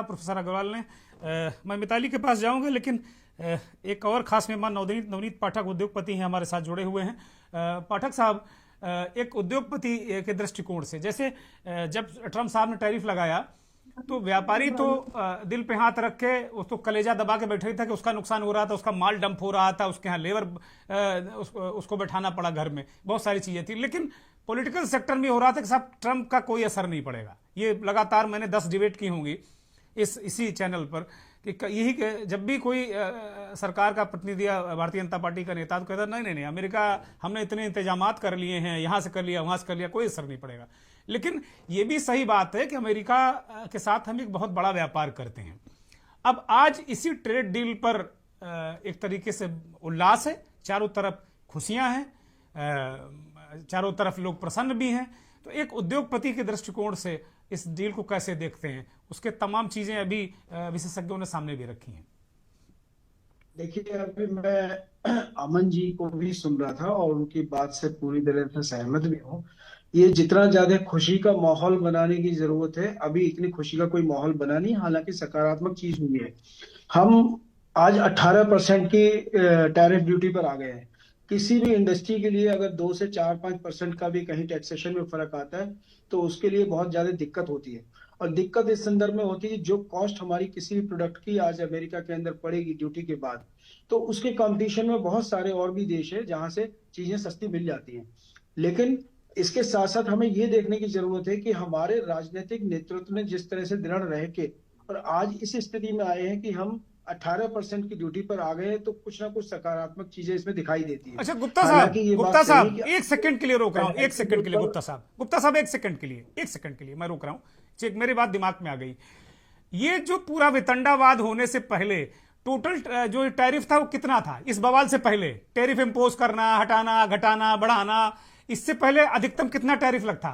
Professor Agarwal ने। मैं मिताली के पास जाऊंगा, लेकिन एक और खास मेहमान नवनीत पाठक उद्योगपति हैं, हमारे साथ जुड़े हुए हैं। पाठक साहब, एक उद्योगपति के दृष्टिकोण से, जैसे जब ट्रम्प साहब ने टैरिफ लगाया तो व्यापारी तो दिल पे हाथ रख के उसको कलेजा दबा के बैठे था कि उसका नुकसान हो रहा था, उसका माल डंप हो रहा था, उसके यहाँ लेबर उसको बैठाना पड़ा घर में, बहुत सारी चीजें थी। लेकिन पॉलिटिकल सेक्टर में हो रहा था कि साहब ट्रम्प का कोई असर नहीं पड़ेगा। ये लगातार मैंने 10 डिबेट की होंगी इसी चैनल पर कि यही जब भी कोई सरकार का प्रतिनिधि या भारतीय जनता पार्टी का नेता तो कहता नहीं, अमेरिका हमने इतने इंतजामात कर लिए हैं, यहाँ से कर लिया वहाँ से कर लिया, कोई असर नहीं पड़ेगा। लेकिन ये भी सही बात है कि अमेरिका के साथ हम एक बहुत बड़ा व्यापार करते हैं। अब आज इसी ट्रेड डील पर एक तरीके से उल्लास है, चारों तरफ खुशियां हैं, चारों तरफ लोग प्रसन्न भी हैं। तो एक उद्योगपति के दृष्टिकोण से इस डील को कैसे देखते हैं? उसके तमाम चीजें अभी विशेषज्ञों ने सामने भी रखी हैं। देखिए, अभी मैं अमन जी को भी सुन रहा था और उनकी बात से पूरी तरह से सहमत भी हूँ। ये जितना ज्यादा खुशी का माहौल बनाने की जरूरत है, अभी इतनी खुशी का कोई माहौल बना नहीं, हालांकि सकारात्मक चीज हुई है। हम आज 18% की टैरिफ ड्यूटी पर आ गए हैं। किसी भी इंडस्ट्री के लिए अगर 2 से 4-5% का भी कहीं टैक्सेशन में फर्क आता है तो उसके लिए बहुत ज्यादा दिक्कत होती है। और दिक्कत इस संदर्भ में होती है, जो कॉस्ट हमारी किसी भी प्रोडक्ट की आज अमेरिका के अंदर पड़ेगी ड्यूटी के बाद, तो उसके कंपटीशन में बहुत सारे और भी देश है जहां से चीजें सस्ती मिल जाती हैं। लेकिन इसके साथ साथ हमें ये देखने की जरूरत है कि हमारे राजनीतिक नेतृत्व ने जिस तरह से दृढ़ रह के और आज इस स्थिति में आए हैं कि हम 18% की ड्यूटी पर आ गए, तो कुछ ना कुछ सकारात्मक चीजें इसमें दिखाई देती है। अच्छा गुप्ता साहब एक सेकंड के लिए रोक रहा हूं, एक सेकंड के लिए गुप्ता साहब एक सेकंड के लिए मैं रोक रहा हूं। मेरी बात दिमाग में आ गई। ये जो पूरा वितंडावाद होने से पहले टोटल जो टैरिफ था वो कितना था? इस बवाल से पहले टैरिफ इंपोज करना, हटाना, घटाना, बढ़ाना, इससे पहले अधिकतम कितना टैरिफ लगता?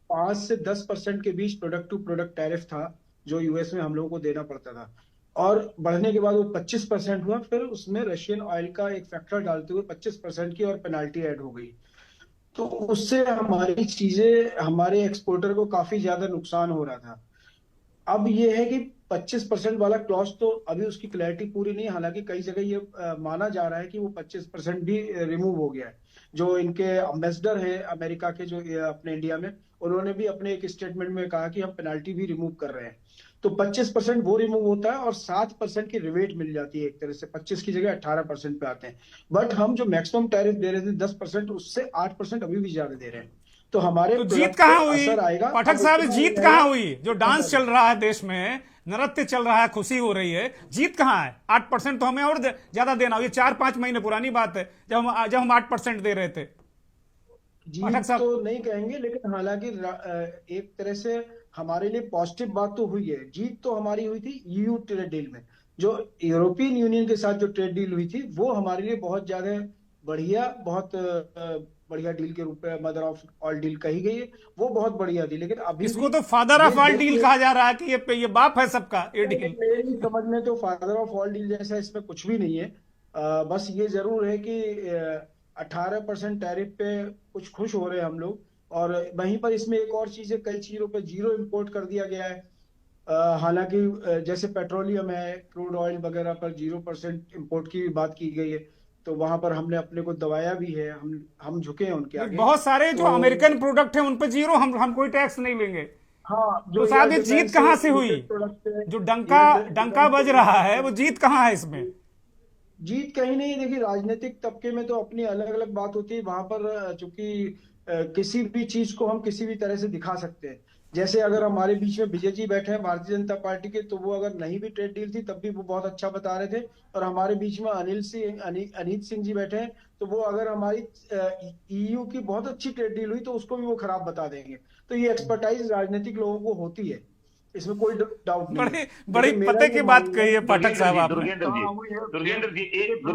5 से 10% के बीच प्रोडक्ट टू प्रोडक्ट टैरिफ था जो यूएस में हम लोगों को देना पड़ता था, और बढ़ने के बाद वो 25% हुआ। फिर उसमें रशियन ऑयल का एक फैक्टर डालते हुए 25% की और पेनाल्टी ऐड हो गई। तो उससे हमारी चीजें, हमारे एक्सपोर्टर को काफी ज्यादा नुकसान हो रहा था। अब ये है कि 25% वाला क्लॉज तो अभी उसकी क्लैरिटी पूरी नहीं, हालांकि कई जगह ये माना जा रहा है कि वो 25% भी रिमूव हो गया है। जो इनके एम्बेसडर है अमेरिका के जो अपने इंडिया में, उन्होंने भी अपने एक स्टेटमेंट में कहा कि हम पेनाल्टी भी रिमूव कर रहे हैं। तो 25% वो रिमूव होता है और 7% की रिबेट मिल जाती है। एक तरह से 25 की जगह 18% पे आते हैं। बट हम जो मैक्सिमम टैरिफ दे रहे थे 10%, उससे 8% अभी भी ज्यादा दे रहे हैं। तो हमारे तो जीत कहां हुई असर आएगा। पाठक साहब? जीत कहां हुई? जो डांस चल रहा है देश में, नृत्य चल रहा है, खुशी हो रही है, जीत कहां है? 8% तो हमें और ज्यादा देना हो। ये 4-5 महीने पुरानी बात है जब हम 8% दे रहे थे। जीत तो नहीं कहेंगे, लेकिन हालांकि एक तरह से हमारे लिए पॉजिटिव बात तो हुई है। जीत तो हमारी हुई थी ईयू ट्रेड डील में। जो यूरोपियन यूनियन के साथ जो ट्रेड डील हुई थी वो हमारे लिए बहुत ज्यादा बढ़िया, बहुत बढ़िया डील के रूप में मदर ऑफ ऑल डील कही गई है। वो बहुत बढ़िया थी। लेकिन अभी इसको तो फादर ऑफ ऑल डील कहा जा रहा है कि ये बाप है सबका ये डील। मेरी समझ में तो फादर ऑफ ऑल डील जैसा इसमें कुछ भी नहीं है। बस ये जरूर है कि 18% टैरिफ पे कुछ खुश हो रहे हैं हम लोग। और वहीं पर इसमें एक और चीज है, कई चीजों पे जीरो इंपोर्ट कर दिया गया है। हालांकि जैसे पेट्रोलियम है, क्रूड ऑयल वगैरह पर 0% इंपोर्ट की भी बात की गई है। तो वहां पर हमने अपने को दबाया भी है, हम झुके हैं उनके आगे। बहुत सारे जो अमेरिकन प्रोडक्ट हैं उन पर जीरो, हम कोई टैक्स नहीं लेंगे। हाँ, तो साहब ये जीत कहां से हुई? जो डंका बज रहा है वो जीत कहां है इसमें? जीत कहीं नहीं। देखिए, राजनीतिक तबके में तो अपनी अलग अलग बात होती है। वहां पर चूंकि किसी भी चीज को हम किसी भी तरह से दिखा सकते हैं। जैसे अगर हमारे बीच में विजय जी बैठे हैं भारतीय जनता पार्टी के, तो वो अगर नहीं भी ट्रेड डील थी तब भी वो बहुत अच्छा बता रहे थे। और हमारे बीच में अनीत सिंह जी बैठे हैं, तो वो अगर हमारी ईयू की बहुत अच्छी ट्रेड डील हुई तो उसको भी वो खराब बता देंगे। तो ये एक्सपर्टाइज राजनीतिक लोगों को होती है, इसमें कोई डाउट नहीं। बड़ी पते की बात कही है पाठक साहब आपने। दुर्गेंद्र जी एक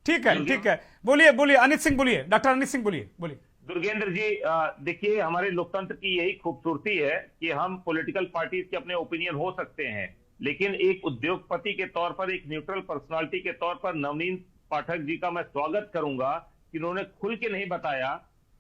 सेकंड। ठीक है, बोलिए अनित सिंह, बोलिए डॉक्टर अनित सिंह, बोलिए। दुर्गेंद्र जी, देखिए, हमारे लोकतंत्र की यही खूबसूरती है कि हम पॉलिटिकल पार्टीज के अपने ओपिनियन हो सकते हैं, लेकिन एक उद्योगपति के तौर पर, एक न्यूट्रल पर्सनालिटी के तौर पर नवनीत पाठक जी का मैं स्वागत करूंगा कि उन्होंने खुल के नहीं बताया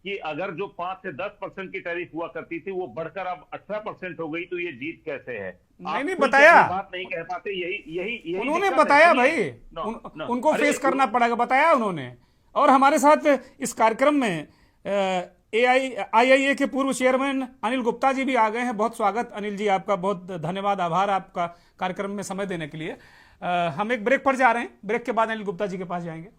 कि अगर जो 5 से 10% की टैरिफ हुआ करती थी वो बढ़कर अब 18% हो गई, तो ये जीत कैसे है? आप नहीं खुद बताया, अपनी बात नहीं कह पाते, यही यही यही उन्होंने दिक्कत है। बताया सुनिए, भाई, नो, उनको अरे फेस करना पड़ेगा, बताया उन्होंने। और हमारे साथ इस कार्यक्रम में आईआईए के पूर्व चेयरमैन अनिल गुप्ता जी भी आ गए हैं। बहुत स्वागत अनिल जी, आपका बहुत धन्यवाद, आभार आपका कार्यक्रम में समय देने के लिए। हम एक ब्रेक पर जा रहे हैं, ब्रेक के बाद अनिल गुप्ता जी के पास जाएंगे।